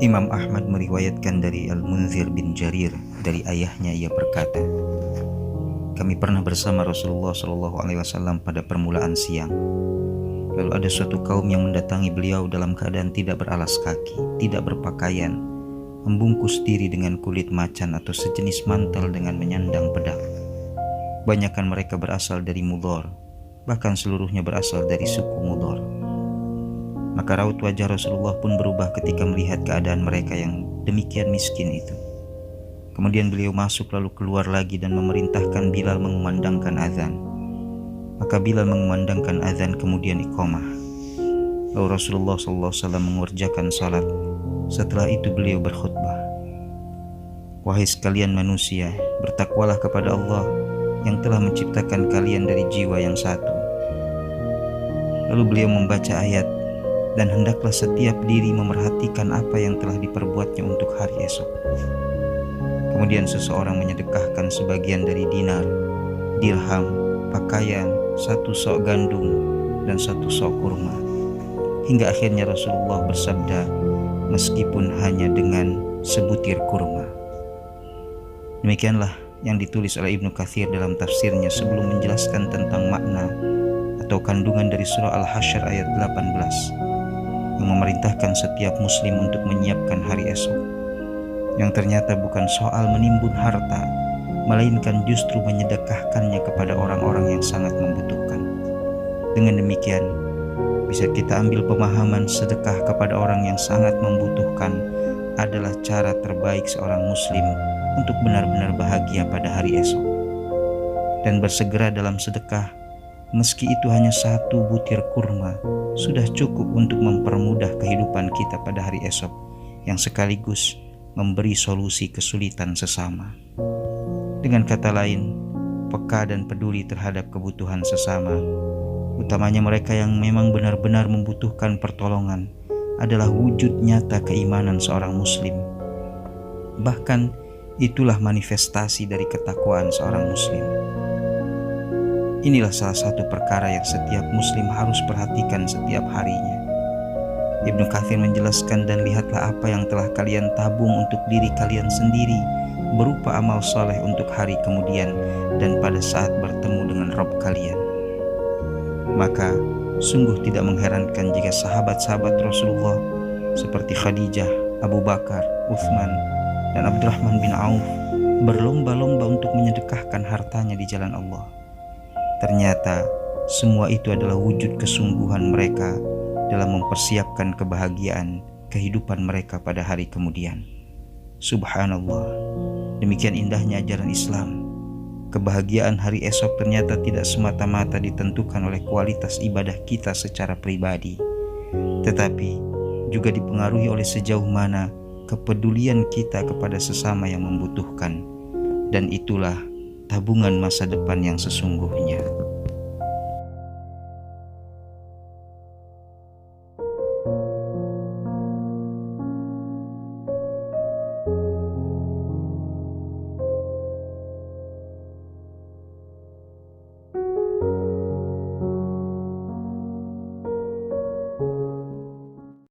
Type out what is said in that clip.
Imam Ahmad meriwayatkan dari Al-Munzir bin Jarir dari ayahnya, ia berkata, kami pernah bersama Rasulullah SAW pada permulaan siang. Lalu ada suatu kaum yang mendatangi beliau dalam keadaan tidak beralas kaki, tidak berpakaian, membungkus diri dengan kulit macan atau sejenis mantel dengan menyandang pedang. Banyakan mereka berasal dari Mudhar, bahkan seluruhnya berasal dari suku Mudhar. Maka raut wajah Rasulullah pun berubah ketika melihat keadaan mereka yang demikian miskin itu. Kemudian beliau masuk lalu keluar lagi dan memerintahkan Bilal mengumandangkan azan. Maka Bilal mengumandangkan azan kemudian iqamah. Lalu Rasulullah SAW mengerjakan salat. Setelah itu beliau berkhutbah. Wahai sekalian manusia, bertakwalah kepada Allah yang telah menciptakan kalian dari jiwa yang satu. Lalu beliau membaca ayat, dan hendaklah setiap diri memerhatikan apa yang telah diperbuatnya untuk hari esok. Kemudian seseorang menyedekahkan sebagian dari dinar, dirham, pakaian, 1 sok gandum, dan 1 sok kurma. Hingga akhirnya Rasulullah bersabda, meskipun hanya dengan sebutir kurma. Demikianlah yang ditulis oleh Ibnu Katsir dalam tafsirnya sebelum menjelaskan tentang makna atau kandungan dari surah Al-Hasyr ayat 18 yang memerintahkan setiap muslim untuk menyiapkan hari esok, yang ternyata bukan soal menimbun harta, melainkan justru menyedekahkannya kepada orang-orang yang sangat membutuhkan. Dengan demikian, bisa kita ambil pemahaman sedekah kepada orang yang sangat membutuhkan adalah cara terbaik seorang muslim untuk benar-benar bahagia pada hari esok. Dan bersegera dalam sedekah, meski itu hanya 1 butir kurma, sudah cukup untuk mempermudah kehidupan kita pada hari esok, yang sekaligus memberi solusi kesulitan sesama. Dengan kata lain, peka dan peduli terhadap kebutuhan sesama, utamanya mereka yang memang benar-benar membutuhkan pertolongan, adalah wujud nyata keimanan seorang muslim. Bahkan itulah manifestasi dari ketakwaan seorang muslim. Inilah salah satu perkara yang setiap muslim harus perhatikan setiap harinya. Ibnu Katsir menjelaskan, dan lihatlah apa yang telah kalian tabung untuk diri kalian sendiri berupa amal soleh untuk hari kemudian dan pada saat bertemu dengan Rabb kalian. Maka sungguh tidak mengherankan jika sahabat-sahabat Rasulullah seperti Khadijah, Abu Bakar, Utsman, dan Abdurrahman bin Auf berlomba-lomba untuk menyedekahkan hartanya di jalan Allah. Ternyata semua itu adalah wujud kesungguhan mereka dalam mempersiapkan kebahagiaan kehidupan mereka pada hari kemudian. Subhanallah, demikian indahnya ajaran Islam. Kebahagiaan hari esok ternyata tidak semata-mata ditentukan oleh kualitas ibadah kita secara pribadi, tetapi juga dipengaruhi oleh sejauh mana kepedulian kita kepada sesama yang membutuhkan. Dan itulah tabungan masa depan yang sesungguhnya.